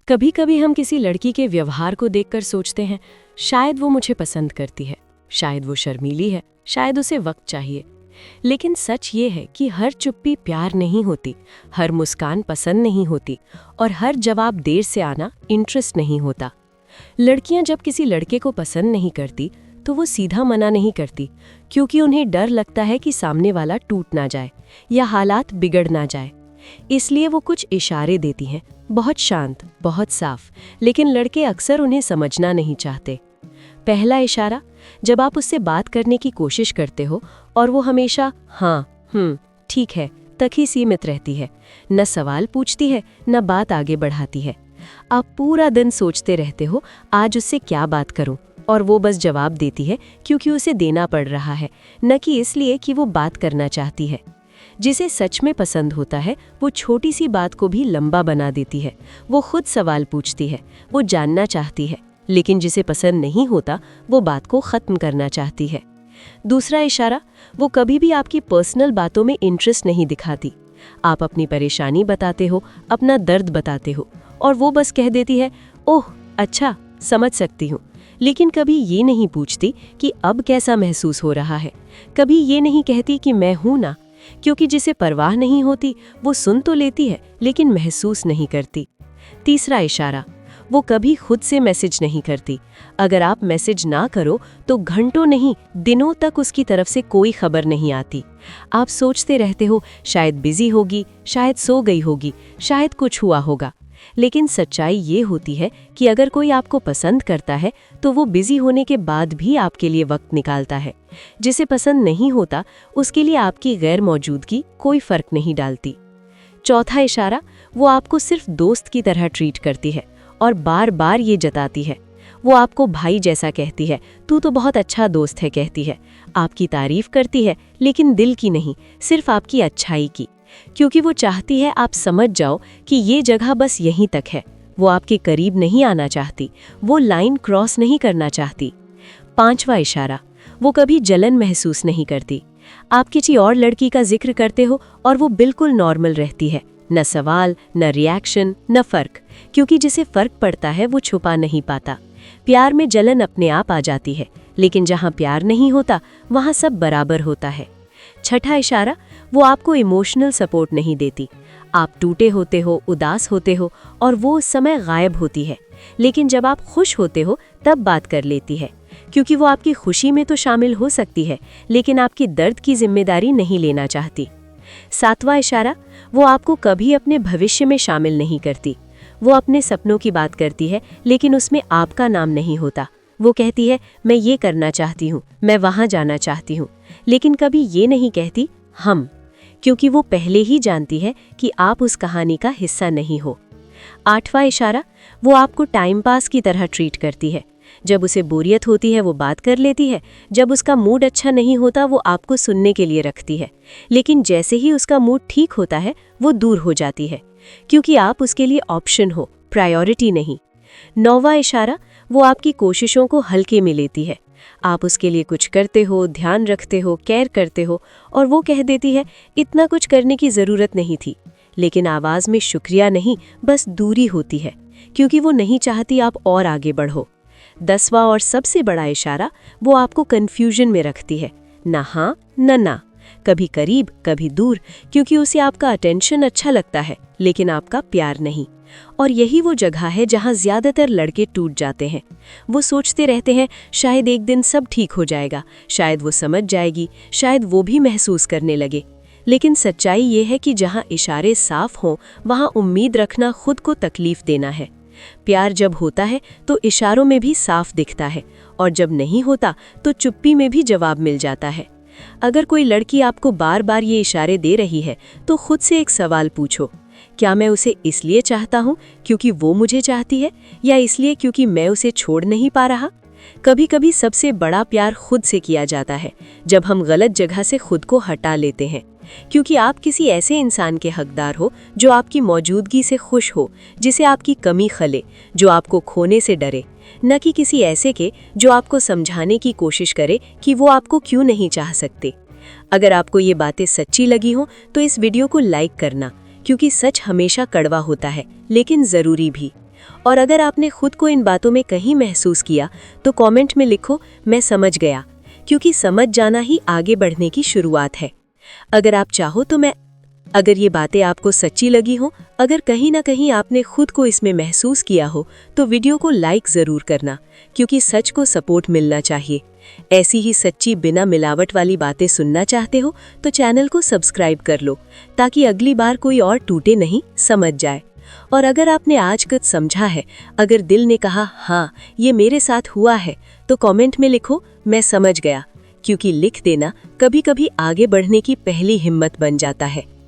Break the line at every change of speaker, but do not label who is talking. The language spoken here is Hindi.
कभी कभी हम किसी लड़की के व्यवहार को देखकर सोचते हैं शायद वो मुझे पसंद करती है, शायद वो शर्मीली है, शायद उसे वक्त चाहिए। लेकिन सच ये है कि हर चुप्पी प्यार नहीं होती, हर मुस्कान पसंद नहीं होती और हर जवाब देर से आना इंटरेस्ट नहीं होता। लड़कियां जब किसी लड़के को पसंद नहीं करती तो वो सीधा मना नहीं करती, क्योंकि उन्हें डर लगता है कि सामने वाला टूट ना जाए या हालात बिगड़ ना जाए। इसलिए वो कुछ इशारे देती हैं, बहुत शांत, बहुत साफ, लेकिन लड़के अक्सर उन्हें समझना नहीं चाहते। पहला इशारा, जब आप उससे बात करने की कोशिश करते हो और वो हमेशा हाँ ठीक है तक ही सीमित रहती है, न सवाल पूछती है न बात आगे बढ़ाती है। आप पूरा दिन सोचते रहते हो आज उससे क्या बात करूं, और वो बस जवाब देती है क्योंकि उसे देना पड़ रहा है, न कि इसलिए कि वो बात करना चाहती है। जिसे सच में पसंद होता है वो छोटी सी बात को भी लंबा बना देती है, वो खुद सवाल पूछती है, वो जानना चाहती है। लेकिन जिसे पसंद नहीं होता वो बात को ख़त्म करना चाहती है। दूसरा इशारा, वो कभी भी आपकी पर्सनल बातों में इंटरेस्ट नहीं दिखाती। आप अपनी परेशानी बताते हो, अपना दर्द बताते हो, और वो बस कह देती है ओह अच्छा, समझ सकती हूँ। लेकिन कभी ये नहीं पूछती कि अब कैसा महसूस हो रहा है, कभी ये नहीं कहती कि मैं हूँ ना, क्योंकि जिसे परवाह नहीं होती वो सुन तो लेती है लेकिन महसूस नहीं करती। तीसरा इशारा, वो कभी खुद से मैसेज नहीं करती। अगर आप मैसेज ना करो तो घंटों नहीं, दिनों तक उसकी तरफ से कोई खबर नहीं आती। आप सोचते रहते हो शायद बिजी होगी, शायद सो गई होगी, शायद कुछ हुआ होगा। लेकिन सच्चाई ये होती है कि अगर कोई आपको पसंद करता है तो वो बिजी होने के बाद भी आपके लिए वक्त निकालता है। जिसे पसंद नहीं होता उसके लिए आपकी गैर मौजूदगी कोई फर्क नहीं डालती। चौथा इशारा, वो आपको सिर्फ दोस्त की तरह ट्रीट करती है और बार बार ये जताती है। वो आपको भाई जैसा कहती है, तू तो बहुत अच्छा दोस्त है कहती है, आपकी तारीफ करती है, लेकिन दिल की नहीं, सिर्फ आपकी अच्छाई की, क्योंकि वो चाहती है आप समझ जाओ कि ये जगह बस यहीं तक है। वो आपके करीब नहीं आना चाहती, वो लाइन क्रॉस नहीं करना चाहती। पांचवा इशारा, वो कभी जलन महसूस नहीं करती। आप किसी और लड़की का जिक्र करते हो और वो बिल्कुल नॉर्मल रहती है, न सवाल, न रिएक्शन, न फर्क, क्योंकि जिसे फर्क पड़ता है वो छुपा नहीं पाता। प्यार में जलन अपने आप आ जाती है, लेकिन जहाँ प्यार नहीं होता वहाँ सब बराबर होता है। छठा इशारा, वो आपको इमोशनल सपोर्ट नहीं देती। आप टूटे होते हो, उदास होते हो और वो उस समय गायब होती है, लेकिन जब आप खुश होते हो तब बात कर लेती है, क्योंकि वो आपकी खुशी में तो शामिल हो सकती है लेकिन आपकी दर्द की जिम्मेदारी नहीं लेना चाहती। सातवां इशारा, वो आपको कभी अपने भविष्य में शामिल नहीं करती। वो अपने सपनों की बात करती है लेकिन उसमें आपका नाम नहीं होता। वो कहती है मैं ये करना चाहती हूँ, मैं वहाँ जाना चाहती हूँ, लेकिन कभी ये नहीं कहती हम, क्योंकि वो पहले ही जानती है कि आप उस कहानी का हिस्सा नहीं हो। आठवां इशारा, वो आपको टाइम पास की तरह ट्रीट करती है। जब उसे बोरियत होती है वो बात कर लेती है, जब उसका मूड अच्छा नहीं होता वो आपको सुनने के लिए रखती है, लेकिन जैसे ही उसका मूड ठीक होता है वो दूर हो जाती है, क्योंकि आप उसके लिए ऑप्शन हो, प्रायोरिटी नहीं। नौवां इशारा, वो आपकी कोशिशों को हल्के में लेती है। आप उसके लिए कुछ करते हो, ध्यान रखते हो, केयर करते हो, और वो कह देती है इतना कुछ करने की ज़रूरत नहीं थी, लेकिन आवाज़ में शुक्रिया नहीं, बस दूरी होती है, क्योंकि वो नहीं चाहती आप और आगे बढ़ो। 10वां और सबसे बड़ा इशारा, वो आपको कन्फ्यूजन में रखती है, ना हाँ न ना, कभी करीब कभी दूर, क्योंकि उसे आपका अटेंशन अच्छा लगता है लेकिन आपका प्यार नहीं। और यही वो जगह है जहाँ ज़्यादातर लड़के टूट जाते हैं। वो सोचते रहते हैं शायद एक दिन सब ठीक हो जाएगा, शायद वो समझ जाएगी, शायद वो भी महसूस करने लगे। लेकिन सच्चाई ये है कि जहाँ इशारे साफ हों वहाँ उम्मीद रखना खुद को तकलीफ देना है। प्यार जब होता है तो इशारों में भी साफ दिखता है, और जब नहीं होता तो चुप्पी में भी जवाब मिल जाता है। अगर कोई लड़की आपको बार बार ये इशारे दे रही है तो खुद से एक सवाल पूछो, क्या मैं उसे इसलिए चाहता हूँ क्योंकि वो मुझे चाहती है, या इसलिए क्योंकि मैं उसे छोड़ नहीं पा रहा? कभी कभी सबसे बड़ा प्यार खुद से किया जाता है, जब हम गलत जगह से खुद को हटा लेते हैं, क्योंकि आप किसी ऐसे इंसान के हकदार हो जो आपकी मौजूदगी से खुश हो, जिसे आपकी कमी खले, जो आपको खोने से डरे, न कि किसी ऐसे के जो आपको समझाने की कोशिश करे कि वो आपको क्यों नहीं चाह सकते। अगर आपको ये बातें सच्ची लगी हो तो इस वीडियो को लाइक करना, क्योंकि सच हमेशा कड़वा होता है लेकिन ज़रूरी भी। और अगर आपने खुद को इन बातों में कहीं महसूस किया तो कमेंट में लिखो मैं समझ गया, क्योंकि समझ जाना ही आगे बढ़ने की शुरुआत है। अगर आप चाहो तो अगर ये बातें आपको सच्ची लगी हो, अगर कहीं ना कहीं आपने खुद को इसमें महसूस किया हो, तो वीडियो को लाइक ज़रूर करना, क्योंकि सच को सपोर्ट मिलना चाहिए। ऐसी ही सच्ची बिना मिलावट वाली बातें सुनना चाहते हो तो चैनल को सब्सक्राइब कर लो, ताकि अगली बार कोई और टूटे नहीं, समझ जाए। और अगर आपने आज कुछ समझा है, अगर दिल ने कहा हाँ ये मेरे साथ हुआ है, तो कमेंट में लिखो मैं समझ गया, क्योंकि लिख देना कभी कभी आगे बढ़ने की पहली हिम्मत बन जाता है।